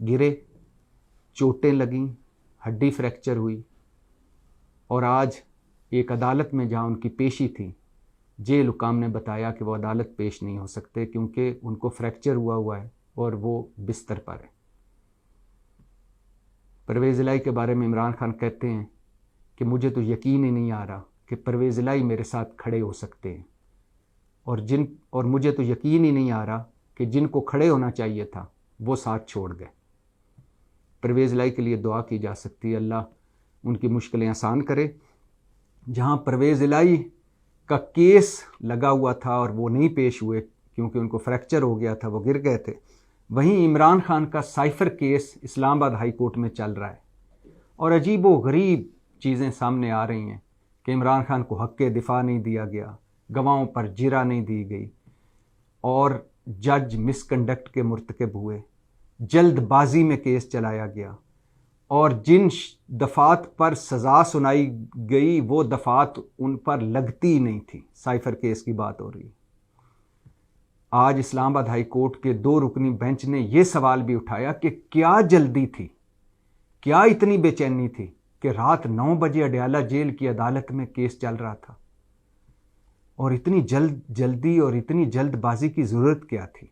گرے، چوٹیں لگیں، ہڈی فریکچر ہوئی، اور آج ایک عدالت میں جہاں ان کی پیشی تھی، جیل حکام نے بتایا کہ وہ عدالت پیش نہیں ہو سکتے کیونکہ ان کو فریکچر ہوا ہے اور وہ بستر پر ہے۔ پرویز الہی کے بارے میں عمران خان کہتے ہیں کہ مجھے تو یقین ہی نہیں آ رہا کہ پرویز الہی میرے ساتھ کھڑے ہو سکتے ہیں، اور مجھے تو یقین ہی نہیں آ رہا کہ جن کو کھڑے ہونا چاہیے تھا وہ ساتھ چھوڑ گئے۔ پرویز الہی کے لیے دعا کی جا سکتی ہے، اللہ ان کی مشکلیں آسان کرے۔ جہاں پرویز الہی کا کیس لگا ہوا تھا اور وہ نہیں پیش ہوئے کیونکہ ان کو فریکچر ہو گیا تھا، وہ گر گئے تھے، وہیں عمران خان کا سائفر کیس اسلام آباد ہائی کورٹ میں چل رہا ہے، اور عجیب و غریب چیزیں سامنے آ رہی ہیں کہ عمران خان کو حق دفاع نہیں دیا گیا، گواہوں پر جرح نہیں دی گئی، اور جج مس کنڈکٹ کے مرتکب ہوئے، جلد بازی میں کیس چلایا گیا، اور جن دفعات پر سزا سنائی گئی وہ دفعات ان پر لگتی ہی نہیں تھی۔ سائفر کیس کی بات ہو رہی ہے۔ آج اسلام آباد ہائی کورٹ کے 2 رکنی بینچ نے یہ سوال بھی اٹھایا کہ کیا جلدی تھی، کیا اتنی بے چینی تھی کہ رات 9 بجے اڈیالہ جیل کی عدالت میں کیس چل رہا تھا، اور اتنی جلدی اور اتنی جلد بازی کی ضرورت کیا تھی؟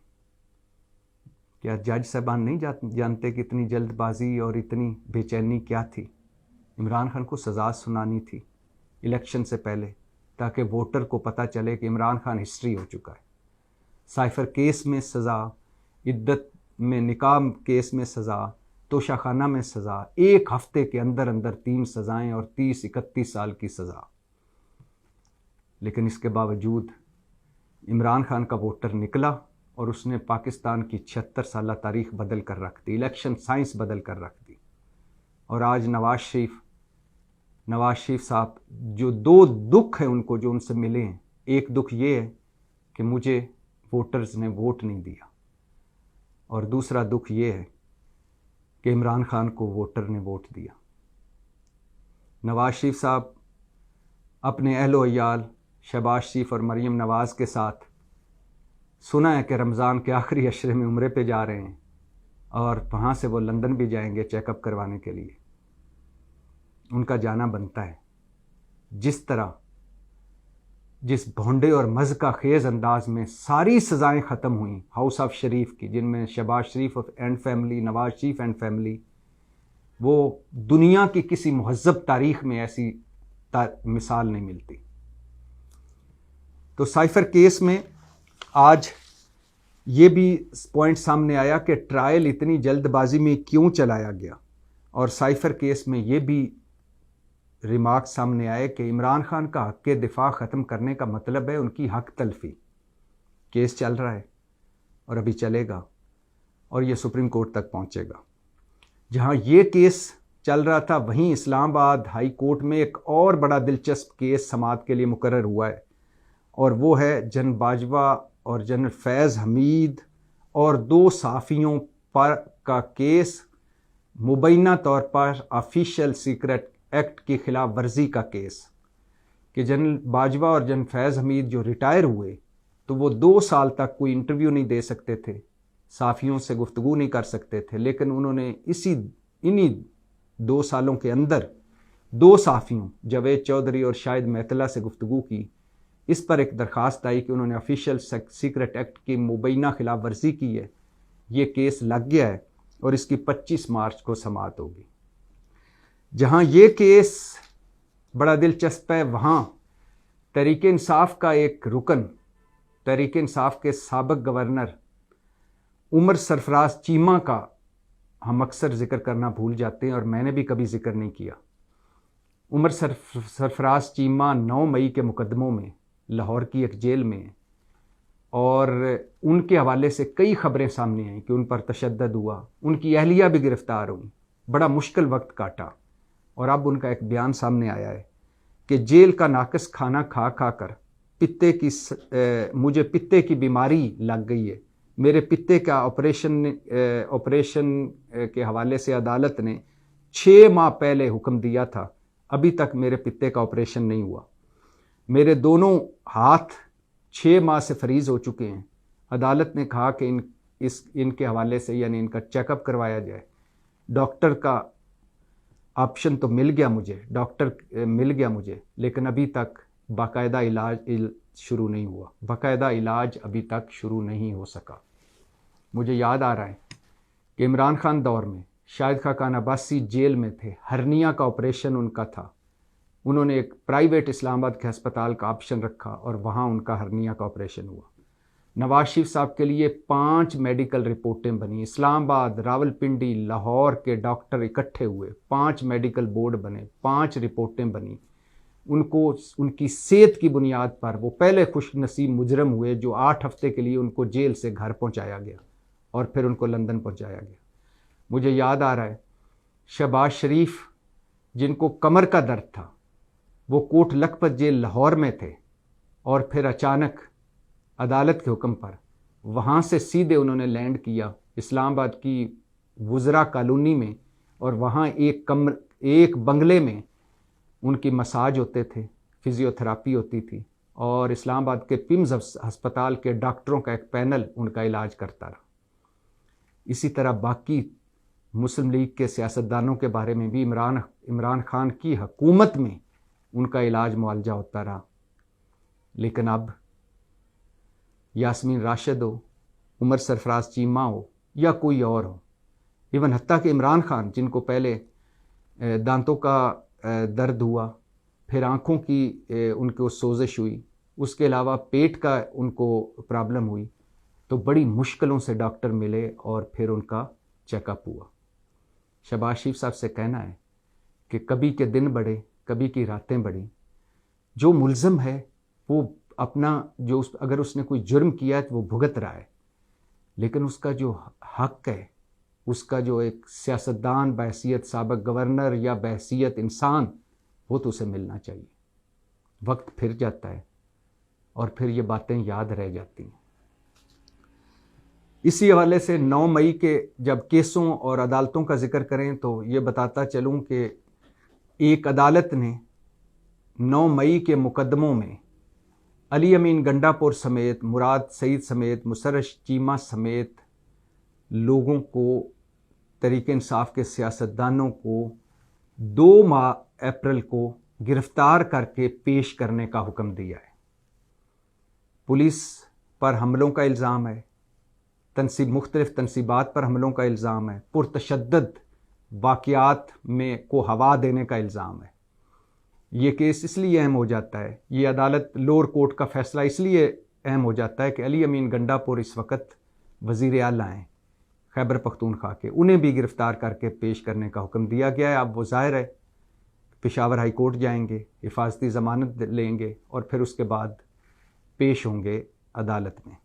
کیا جج صاحبان نہیں جانتے کہ اتنی جلد بازی اور اتنی بے چینی کیا تھی؟ عمران خان کو سزا سنانی تھی الیکشن سے پہلے، تاکہ ووٹر کو پتہ چلے کہ عمران خان ہسٹری ہو چکا ہے۔ سائفر کیس میں سزا، عدت میں نکاح کیس میں سزا، توشہ خانہ میں سزا، 1 ہفتے کے اندر 3 سزائیں اور 30-31 سال کی سزا۔ لیکن اس کے باوجود عمران خان کا ووٹر نکلا اور اس نے پاکستان کی 76 سالہ تاریخ بدل کر رکھ دی، الیکشن سائنس بدل کر رکھ دی۔ اور آج نواز شریف صاحب جو 2 دکھ ہیں ان کو جو ان سے ملے ہیں، ایک دکھ یہ ہے کہ مجھے ووٹرز نے ووٹ نہیں دیا، اور دوسرا دکھ یہ ہے کہ عمران خان کو ووٹر نے ووٹ دیا۔ نواز شریف صاحب اپنے اہل و عیال شہباز شریف اور مریم نواز کے ساتھ سنا ہے کہ رمضان کے آخری عشرے میں عمرے پہ جا رہے ہیں، اور وہاں سے وہ لندن بھی جائیں گے چیک اپ کروانے کے لیے۔ ان کا جانا بنتا ہے۔ جس بھونڈے اور مذہقہ خیز انداز میں ساری سزائیں ختم ہوئیں ہاؤس آف شریف کی، جن میں Shahbaz Sharif and family, Nawaz Sharif and family, وہ دنیا کی کسی مہذب تاریخ میں ایسی مثال نہیں ملتی۔ تو سائفر کیس میں آج یہ بھی پوائنٹ سامنے آیا کہ ٹرائل اتنی جلد بازی میں کیوں چلایا گیا، اور سائفر کیس میں یہ بھی ریمارک سامنے آئے کہ عمران خان کا حق دفاع ختم کرنے کا مطلب ہے ان کی حق تلفی۔ کیس چل رہا ہے اور ابھی چلے گا، اور یہ سپریم کورٹ تک پہنچے گا۔ جہاں یہ کیس چل رہا تھا، وہیں اسلام آباد ہائی کورٹ میں ایک اور بڑا دلچسپ کیس سماعت کے لیے مقرر ہوا ہے، اور وہ ہے جنرل باجوہ اور جنرل فیض حمید اور 2 صحافیوں پر کا کیس، مبینہ طور پر آفیشیل سیکرٹ ایکٹ کی خلاف ورزی کا کیس، کہ جنرل باجوہ اور جنرل فیض حمید جو ریٹائر ہوئے تو وہ 2 سال تک کوئی انٹرویو نہیں دے سکتے تھے، صحافیوں سے گفتگو نہیں کر سکتے تھے، لیکن انہوں نے انہی 2 سالوں کے اندر 2 صحافیوں جاوید چودھری اور شاہد محتلہ سے گفتگو کی۔ اس پر ایک درخواست آئی کہ انہوں نے آفیشیل سیکرٹ ایکٹ کی مبینہ خلاف ورزی کی ہے۔ یہ کیس لگ گیا ہے اور اس کی 25 مارچ کو سماعت ہوگی۔ جہاں یہ کیس بڑا دلچسپ ہے، وہاں تحریک انصاف کا ایک رکن، تحریک انصاف کے سابق گورنر عمر سرفراز چیمہ کا ہم اکثر ذکر کرنا بھول جاتے ہیں، اور میں نے بھی کبھی ذکر نہیں کیا۔ عمر سرفراز چیمہ 9 مئی کے مقدموں میں لاہور کی ایک جیل میں، اور ان کے حوالے سے کئی خبریں سامنے آئیں کہ ان پر تشدد ہوا، ان کی اہلیہ بھی گرفتار ہوئی، بڑا مشکل وقت کاٹا، اور اب ان کا ایک بیان سامنے آیا ہے کہ جیل کا ناقص کھانا کھا کر مجھے پتے کی بیماری لگ گئی ہے۔ میرے پتے کا آپریشن کے حوالے سے عدالت نے 6 ماہ پہلے حکم دیا تھا، ابھی تک میرے پتے کا آپریشن نہیں ہوا۔ میرے دونوں ہاتھ 6 ماہ سے فریز ہو چکے ہیں۔ عدالت نے کہا کہ ان کے حوالے سے یعنی ان کا چیک اپ کروایا جائے. ڈاکٹر کا آپشن تو مل گیا مجھے لیکن ابھی تک باقاعدہ علاج شروع نہیں ہوا. باقاعدہ علاج ابھی تک شروع نہیں ہو سکا. مجھے یاد آ رہا ہے کہ عمران خان دور میں شاہد خاقان عباسی جیل میں تھے, ہرنیا کا آپریشن ان کا تھا. انہوں نے ایک پرائیویٹ اسلام آباد کے ہسپتال کا آپشن رکھا اور وہاں ان کا ہرنیا کا آپریشن ہوا. نواز شریف صاحب کے لیے 5 میڈیکل رپورٹیں بنی. اسلام آباد, راولپنڈی, لاہور کے ڈاکٹر اکٹھے ہوئے, 5 میڈیکل بورڈ بنے, 5 رپورٹیں بنی. ان کی صحت کی بنیاد پر وہ پہلے خوش نصیب مجرم ہوئے جو 8 ہفتے کے لیے ان کو جیل سے گھر پہنچایا گیا اور پھر ان کو لندن پہنچایا گیا. مجھے یاد آ رہا ہے شہباز شریف جن کو کمر کا درد تھا, وہ کوٹ لکھپت جیل لاہور میں تھے اور پھر اچانک عدالت کے حکم پر وہاں سے سیدھے انہوں نے لینڈ کیا اسلام آباد کی وزراء کالونی میں, اور وہاں ایک بنگلے میں ان کی مساج ہوتے تھے, فزیو تھراپی ہوتی تھی, اور اسلام آباد کے پمز ہسپتال کے ڈاکٹروں کا ایک پینل ان کا علاج کرتا رہا. اسی طرح باقی مسلم لیگ کے سیاستدانوں کے بارے میں بھی عمران خان کی حکومت میں ان کا علاج معالجہ ہوتا رہا. لیکن اب یاسمین راشد ہو, عمر سرفراز چیمہ ہو یا کوئی اور ہو, ایون حتیٰ کہ عمران خان جن کو پہلے دانتوں کا درد ہوا, پھر آنکھوں کی ان کو سوزش ہوئی, اس کے علاوہ پیٹ کا ان کو پرابلم ہوئی, تو بڑی مشکلوں سے ڈاکٹر ملے اور پھر ان کا چیک اپ ہوا. شہباز شریف صاحب سے کہنا ہے کہ کبھی کے دن بڑھے, کبھی کی راتیں بڑھی. جو ملزم ہے وہ اپنا اگر اس نے کوئی جرم کیا ہے تو وہ بھگت رہا ہے, لیکن اس کا جو حق ہے, اس کا جو ایک سیاستدان بحیثیت سابق گورنر یا بحیثیت انسان, وہ تو اسے ملنا چاہیے. وقت پھر جاتا ہے اور پھر یہ باتیں یاد رہ جاتی ہیں. اسی حوالے سے 9 مئی کے جب کیسوں اور عدالتوں کا ذکر کریں تو یہ بتاتا چلوں کہ ایک عدالت نے 9 مئی کے مقدموں میں علی امین گنڈا پور سمیت, مراد سعید سمیت, مسرت چیمہ سمیت لوگوں کو, تحریک انصاف کے سیاستدانوں کو 2 اپریل کو گرفتار کر کے پیش کرنے کا حکم دیا ہے. پولیس پر حملوں کا الزام ہے, مختلف تنصیبات پر حملوں کا الزام ہے, پرتشدد واقعات میں کو ہوا دینے کا الزام ہے. یہ کیس اس لیے اہم ہو جاتا ہے, یہ عدالت لوور کورٹ کا فیصلہ اس لیے اہم ہو جاتا ہے کہ علی امین گنڈا پور اس وقت وزیر اعلیٰ ہیں خیبر پختونخوا کے, انہیں بھی گرفتار کر کے پیش کرنے کا حکم دیا گیا ہے. اب وہ ظاہر ہے پشاور ہائی کورٹ جائیں گے, حفاظتی ضمانت لیں گے اور پھر اس کے بعد پیش ہوں گے عدالت میں.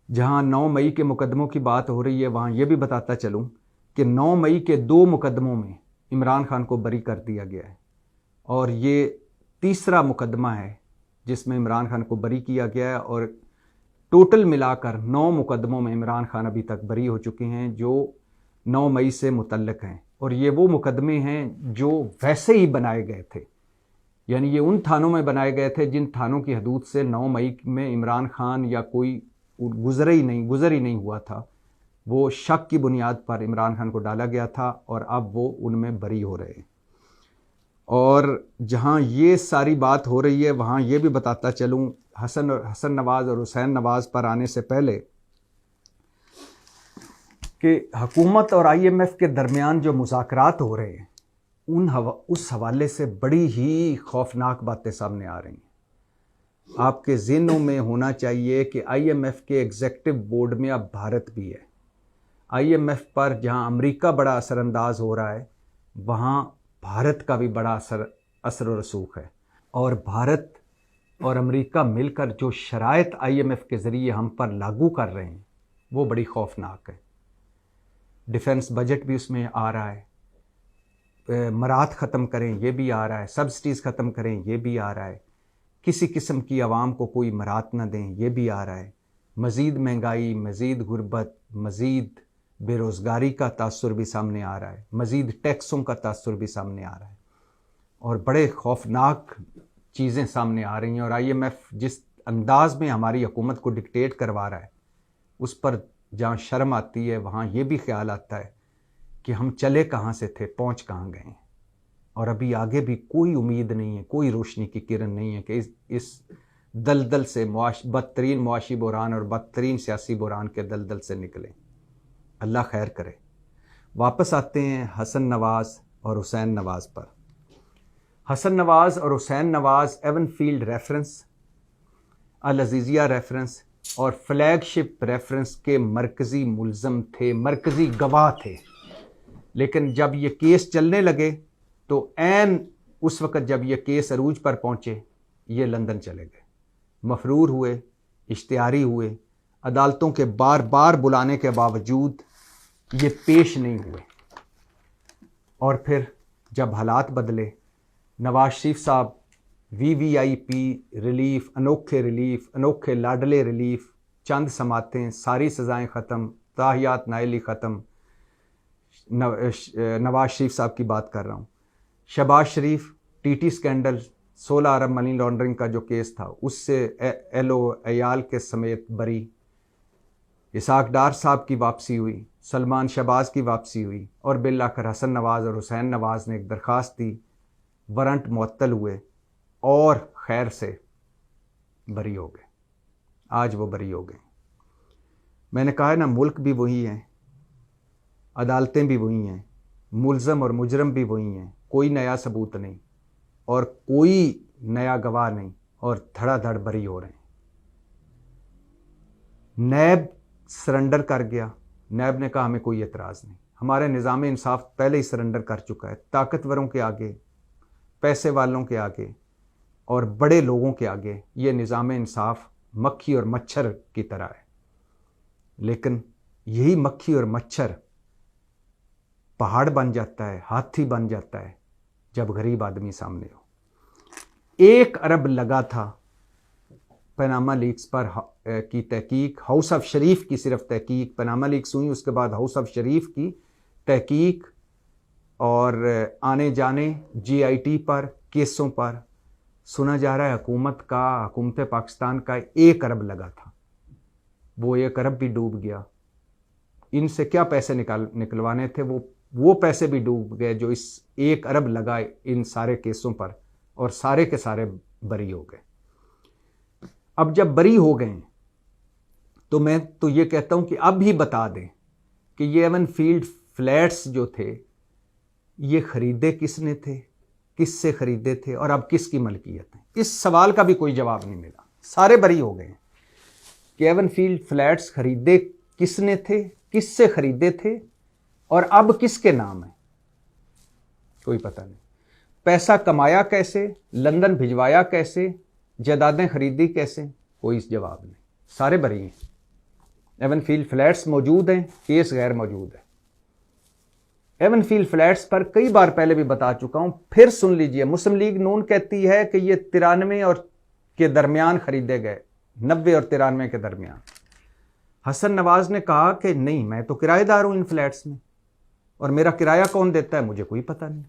جہاں 9 مئی کے مقدموں کی بات ہو رہی ہے, وہاں یہ بھی بتاتا چلوں کہ 9 مئی کے 2 مقدموں میں عمران خان کو بری کر دیا گیا ہے, اور یہ تیسرا مقدمہ ہے جس میں عمران خان کو بری کیا گیا ہے, اور ٹوٹل ملا کر 9 مقدموں میں عمران خان ابھی تک بری ہو چکے ہیں جو 9 مئی سے متعلق ہیں. اور یہ وہ مقدمے ہیں جو ویسے ہی بنائے گئے تھے, یعنی یہ ان تھانوں میں بنائے گئے تھے جن تھانوں کی حدود سے 9 مئی میں عمران خان یا کوئی گزر ہی نہیں ہوا تھا. وہ شک کی بنیاد پر عمران خان کو ڈالا گیا تھا اور اب وہ ان میں بری ہو رہے ہیں. اور جہاں یہ ساری بات ہو رہی ہے وہاں یہ بھی بتاتا چلوں حسن نواز اور حسین نواز پر آنے سے پہلے کہ حکومت اور آئی ایم ایف کے درمیان جو مذاکرات ہو رہے ہیں اس حوالے سے بڑی ہی خوفناک باتیں سامنے آ رہی ہیں. آپ کے ذہنوں میں ہونا چاہیے کہ آئی ایم ایف کے ایگزیکٹو بورڈ میں اب بھارت بھی ہے. آئی ایم ایف پر جہاں امریکہ بڑا اثر انداز ہو رہا ہے وہاں بھارت کا بھی بڑا اثر و رسوخ ہے, اور بھارت اور امریکہ مل کر جو شرائط آئی ایم ایف کے ذریعے ہم پر لاگو کر رہے ہیں وہ بڑی خوفناک ہے. ڈیفنس بجٹ بھی اس میں آ رہا ہے, مرات ختم کریں یہ بھی آ رہا ہے, سبسڈیز ختم کریں یہ بھی آ رہا ہے, کسی قسم کی عوام کو کوئی مرات نہ دیں یہ بھی آ رہا ہے, مزید مہنگائی, مزید غربت, مزید بے روزگاری کا تاثر بھی سامنے آ رہا ہے, مزید ٹیکسوں کا تاثر بھی سامنے آ رہا ہے, اور بڑے خوفناک چیزیں سامنے آ رہی ہیں. اور آئی ایم ایف جس انداز میں ہماری حکومت کو ڈکٹیٹ کروا رہا ہے اس پر جہاں شرم آتی ہے وہاں یہ بھی خیال آتا ہے کہ ہم چلے کہاں سے تھے، پہنچ کہاں گئے ہیں، اور ابھی آگے بھی کوئی امید نہیں ہے، کوئی روشنی کی کرن نہیں ہے کہ اس دلدل سے بدترین معاشی بحران اور بدترین سیاسی بحران کے دلدل سے نکلیں۔ اللہ خیر کرے۔ واپس آتے ہیں حسن نواز اور حسین نواز پر۔ حسن نواز اور Hussain Nawaz even field reference, العزیزیہ reference اور فلیگ شپ ریفرنس کے مرکزی ملزم تھے، مرکزی گواہ تھے، لیکن جب یہ کیس چلنے لگے تو عین اس وقت جب یہ کیس عروج پر پہنچے یہ لندن چلے گئے، مفرور ہوئے، اشتہاری ہوئے، عدالتوں کے بار بار بلانے کے باوجود یہ پیش نہیں ہوئے، اور پھر جب حالات بدلے، نواز شریف صاحب وی آئی پی ریلیف، انوکھے لاڈلے ریلیف، چند سماعتیں، ساری سزائیں ختم، تاحیات نائلی ختم، نواز شریف صاحب کی بات کر رہا ہوں، شہباز شریف ٹی ٹی سکینڈل 16 ارب منی لانڈرنگ کا جو کیس تھا اس سے عیال کے سمیت بری، اسحاق ڈار صاحب کی واپسی ہوئی، سلمان شہباز کی واپسی ہوئی، اور بالآخر حسن نواز اور حسین نواز نے ایک درخواست دی، وارنٹ معطل ہوئے اور خیر سے بری ہو گئے۔ آج وہ بری ہو گئے۔ میں نے کہا ہے نا، ملک بھی وہی ہیں، عدالتیں بھی وہی ہیں، ملزم اور مجرم بھی وہی ہیں، کوئی نیا ثبوت نہیں اور کوئی نیا گواہ نہیں، اور دھڑا دھڑ بری ہو رہے ہیں۔ نیب سرنڈر کر گیا، نیب نے کہا ہمیں کوئی اعتراض نہیں، ہمارے نظام انصاف پہلے ہی سرنڈر کر چکا ہے، طاقتوروں کے آگے، پیسے والوں کے آگے اور بڑے لوگوں کے آگے یہ نظام انصاف مکھی اور مچھر کی طرح ہے، لیکن یہی مکھی اور مچھر پہاڑ بن جاتا ہے، ہاتھی بن جاتا ہے جب غریب آدمی سامنے ہو۔ 1 ارب لگا تھا پاناما لیکس پر کی تحقیق، ہاؤس آف شریف کی صرف تحقیق، پاناما لیکس ہوئی اس کے بعد ہاؤس آف شریف کی تحقیق اور آنے جانے جی آئی ٹی پر کیسوں پر سنا جا رہا ہے حکومت پاکستان کا 1 ارب لگا تھا، وہ 1 ارب بھی ڈوب گیا۔ ان سے کیا پیسے نکلوانے تھے، وہ پیسے بھی ڈوب گئے جو اس 1 ارب لگا ان سارے کیسوں پر، اور سارے کے سارے بری ہو گئے۔ اب جب بری ہو گئے تو میں تو یہ کہتا ہوں کہ اب ہی بتا دیں کہ یہ ایون فیلڈ فلیٹس جو تھے یہ خریدے کس نے تھے، کس سے خریدے تھے، اور اب کس کی ملکیت ہے؟ اس سوال کا بھی کوئی جواب نہیں ملا، سارے بری ہو گئے کہ ایون فیلڈ فلیٹس خریدے کس نے تھے، کس سے خریدے تھے، اور اب کس کے نام ہے، کوئی پتہ نہیں۔ پیسہ کمایا کیسے، لندن بھجوایا کیسے، جائیدادیں خریدی کیسے، کوئی جواب نہیں، سارے بری ہیں۔ ایون فیلڈ فلیٹس موجود ہیں، کیس غیر موجود ہے۔ ایون فیلڈ فلیٹس پر کئی بار پہلے بھی بتا چکا ہوں، پھر سن لیجئے۔ مسلم لیگ نون کہتی ہے کہ یہ 93 اور کے درمیان خریدے گئے، 90 اور 93 کے درمیان۔ حسن نواز نے کہا کہ نہیں، میں تو کرایہ دار ہوں ان فلیٹس میں، اور میرا کرایہ کون دیتا ہے مجھے کوئی پتہ نہیں۔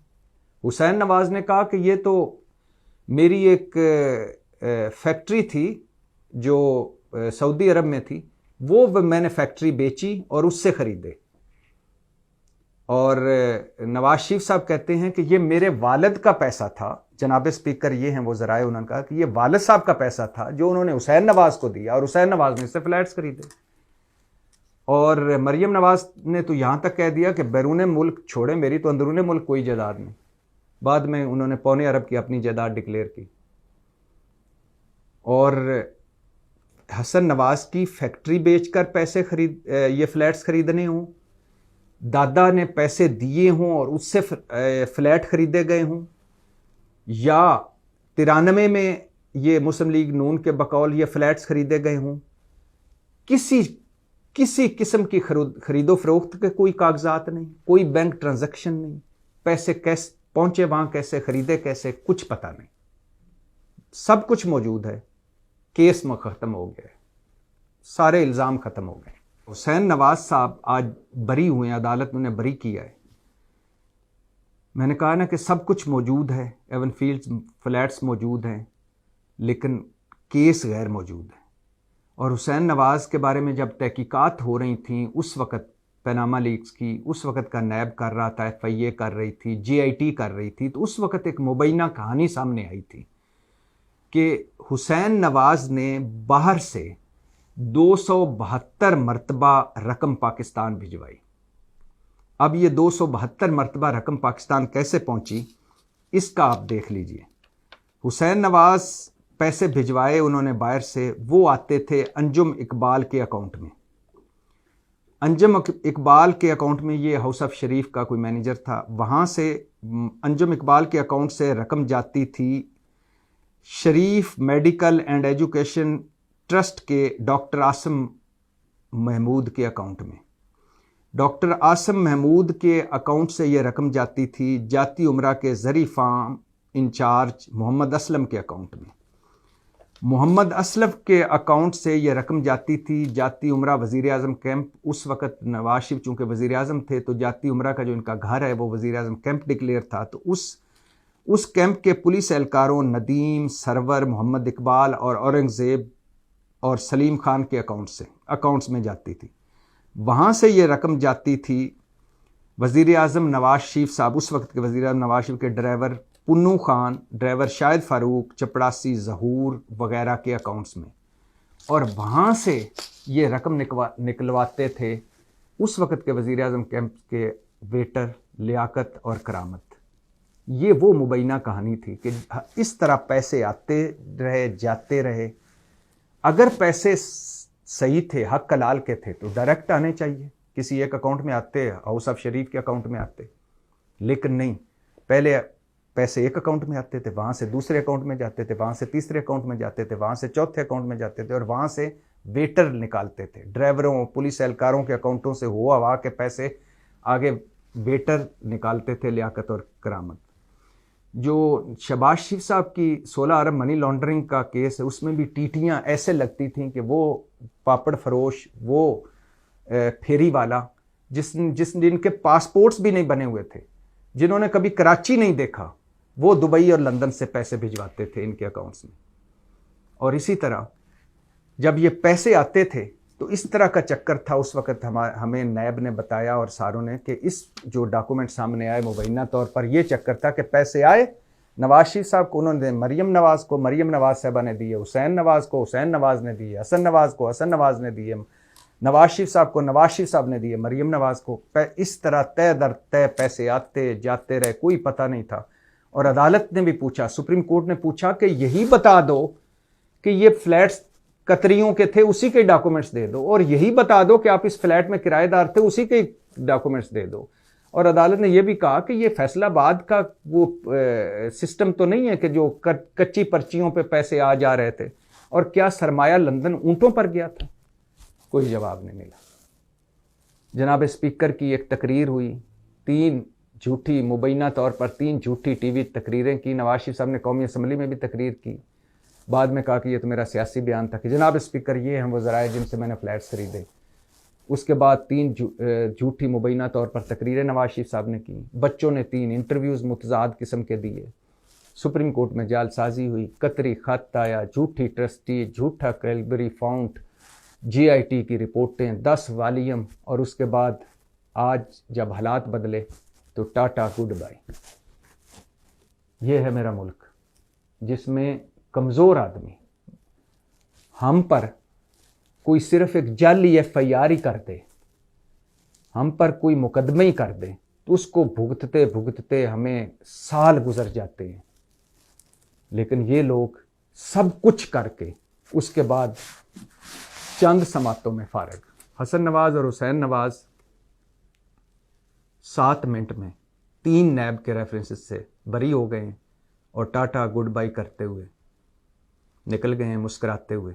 حسین نواز نے کہا کہ یہ تو میری ایک فیکٹری تھی جو سعودی عرب میں تھی، وہ میں نے فیکٹری بیچی اور اس سے خریدے۔ اور نواز شریف صاحب کہتے ہیں کہ یہ میرے والد کا پیسہ تھا، جناب اسپیکر یہ ہیں وہ ذرائع، انہوں نے کہا کہ یہ والد صاحب کا پیسہ تھا جو انہوں نے حسین نواز کو دیا، اور حسین نواز نے اس سے فلیٹس خریدے۔ اور مریم نواز نے تو یہاں تک کہہ دیا کہ بیرون ملک چھوڑیں، میری تو اندرون ملک کوئی جائیداد نہیں۔ بعد میں انہوں نے 2.25 ارب کی اپنی جائیداد ڈکلیئر کی۔ اور حسن نواز کی فیکٹری بیچ کر پیسے یہ فلیٹس خریدنے ہوں، دادا نے پیسے دیے ہوں اور اس سے فلیٹ خریدے گئے ہوں، یا 93 میں یہ مسلم لیگ نون کے بقول یہ فلیٹس خریدے گئے ہوں، کسی قسم کی خرید و فروخت کے کوئی کاغذات نہیں، کوئی بینک ٹرانزیکشن نہیں، پیسے کیسے پہنچے وہاں، کیسے خریدے، کیسے، کچھ پتہ نہیں، سب کچھ موجود ہے۔ کیس میں ختم ہو گئے، سارے الزام ختم ہو گئے۔ حسین نواز صاحب آج بری ہوئے ہیں، عدالت انہیں بری کیا ہے۔ میں نے کہا نا کہ سب کچھ موجود ہے، ایون فیلڈ فلیٹس موجود ہیں، لیکن کیس غیر موجود ہے، اور حسین نواز کے بارے میں جب تحقیقات ہو رہی تھیں اس وقت پیناما لیکس کی، اس وقت کا نیب کر رہا تھا، FIA کر رہی تھی، GIT کر رہی تھی، تو اس وقت ایک مبینہ کہانی سامنے آئی تھی کہ حسین نواز نے باہر سے 272 مرتبہ رقم پاکستان بھجوائی۔ اب یہ 272 مرتبہ رقم پاکستان کیسے پہنچی اس کا آپ دیکھ لیجئے۔ حسین نواز پیسے بھجوائے انہوں نے باہر سے، وہ آتے تھے انجم اقبال کے اکاؤنٹ میں۔ انجم اقبال کے اکاؤنٹ میں، یہ ہاؤس آف شریف کا کوئی مینیجر تھا، وہاں سے انجم اقبال کے اکاؤنٹ سے رقم جاتی تھی شریف میڈیکل اینڈ ایجوکیشن ٹرسٹ کے ڈاکٹر عاصم محمود کے اکاؤنٹ میں۔ ڈاکٹر عاصم محمود کے اکاؤنٹ سے یہ رقم جاتی تھی جاتی عمرہ کے زرعی فارم انچارج محمد اسلم کے اکاؤنٹ میں۔ محمد اسلم کے اکاؤنٹ سے یہ رقم جاتی تھی جاتی عمرہ وزیر اعظم کیمپ، اس وقت نواز شریف چونکہ وزیر اعظم تھے تو جاتی عمرہ کا جو ان کا گھر ہے وہ وزیر اعظم کیمپ ڈکلیئر تھا، تو اس کیمپ کے پولیس اہلکاروں ندیم، سرور، محمد اقبال اور اورنگزیب اور سلیم خان کے اکاؤنٹس میں جاتی تھی۔ وہاں سے یہ رقم جاتی تھی وزیر اعظم نواز شریف صاحب، اس وقت کے وزیر اعظم نواز شریف کے ڈرائیور پنو خان، ڈرائیور شاہد فاروق، چپڑاسی ظہور وغیرہ کے اکاؤنٹس میں، اور وہاں سے یہ رقم نکلواتے تھے اس وقت کے وزیر اعظم کیمپ کے ویٹر لیاقت اور کرامت۔ یہ وہ مبینہ کہانی تھی کہ اس طرح پیسے آتے رہے جاتے رہے۔ اگر پیسے صحیح تھے، حق حلال کے تھے، تو ڈائریکٹ آنے چاہیے، کسی ایک اکاؤنٹ میں آتے، ہاؤس آف شریف کے اکاؤنٹ میں آتے، لیکن نہیں، پہلے پیسے ایک اکاؤنٹ میں آتے تھے، وہاں سے دوسرے اکاؤنٹ میں جاتے تھے، وہاں سے تیسرے اکاؤنٹ میں جاتے تھے، وہاں سے چوتھے اکاؤنٹ میں جاتے تھے، اور وہاں سے ویٹر نکالتے تھے، ڈرائیوروں پولیس اہلکاروں کے اکاؤنٹوں سے ہوا کے پیسے آگے ویٹر نکالتے تھے، لیاقت اور کرامت۔ جو شہباز شریف صاحب کی 16 ارب منی لانڈرنگ کا کیس ہے، اس میں بھی ٹیٹیاں ایسے لگتی تھیں کہ وہ پاپڑ فروش، وہ پھیری والا جن کے پاسپورٹس بھی نہیں بنے ہوئے تھے، جنہوں نے کبھی کراچی نہیں دیکھا، وہ دبئی اور لندن سے پیسے بھجواتے تھے ان کے اکاؤنٹس میں۔ اور اسی طرح جب یہ پیسے آتے تھے تو اس طرح کا چکر تھا اس وقت، ہمیں نیب نے بتایا اور ساروں نے کہ اس جو ڈاکومنٹ سامنے آئے مبینہ طور پر یہ چکر تھا کہ پیسے آئے نواز شریف صاحب کو، انہوں نے مریم نواز کو، مریم نواز صاحبہ نے دیے، حسین نواز کو حسین نواز نے دیے، حسن نواز کو حسن نواز نے دیے، نواز شریف صاحب کو نواز شریف صاحب نے دیے، مریم نواز کو، اس طرح طے در طے پیسے آتے جاتے رہے، کوئی پتہ نہیں تھا۔ اور عدالت نے بھی پوچھا، سپریم کورٹ نے پوچھا کہ یہی بتا دو کہ یہ فلیٹس قطریوں کے تھے، اسی کے ڈاکومنٹس دے دو، اور یہی بتا دو کہ آپ اس فلیٹ میں کرایہ دار تھے، اسی کے ڈاکومنٹس دے دو۔ اور عدالت نے یہ بھی کہا کہ یہ فیصل آباد کا وہ سسٹم تو نہیں ہے کہ جو کچی پرچیوں پہ پیسے آ جا رہے تھے، اور کیا سرمایہ لندن اونٹوں پر گیا تھا؟ کوئی جواب نہیں ملا۔ جناب اسپیکر کی ایک تقریر ہوئی، 3 جھوٹی، مبینہ طور پر 3 جھوٹی ٹی وی تقریریں کی، نواز شریف صاحب نے قومی اسمبلی میں بھی تقریر کی، بعد میں کہا کہ یہ تو میرا سیاسی بیان تھا کہ جناب اسپیکر یہ ہیں وہ ذرائع جن سے میں نے فلیٹس خریدے۔ اس کے بعد 3 جھوٹی مبینہ طور پر تقریریں نواز شریف صاحب نے کی، بچوں نے 3 انٹرویوز متضاد قسم کے دیے، سپریم کورٹ میں جعل سازی ہوئی، قطری خط آیا، جھوٹی ٹرسٹی، جھوٹا کیلگری فاؤنٹ، GIT کی رپورٹیں 10 والیم، اور اس کے بعد آج جب حالات بدلے تو ٹاٹا گڈ بائی۔ یہ ہے میرا ملک جس میں کمزور آدمی ہم پر کوئی صرف ایک جعلی FIR ہی کر دے، ہم پر کوئی مقدمہ ہی کر دے، تو اس کو بھگتتے بھگتتے ہمیں سال گزر جاتے ہیں، لیکن یہ لوگ سب کچھ کر کے اس کے بعد چند سماعتوں میں فارغ۔ حسن نواز اور حسین نواز 7 منٹ میں 3 نیب کے ریفرنسز سے بری ہو گئے ہیں، اور ٹاٹا گڈ بائی کرتے ہوئے نکل گئے ہیں مسکراتے ہوئے،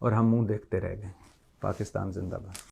اور ہم منہ دیکھتے رہ گئے۔ پاکستان زندہ باد۔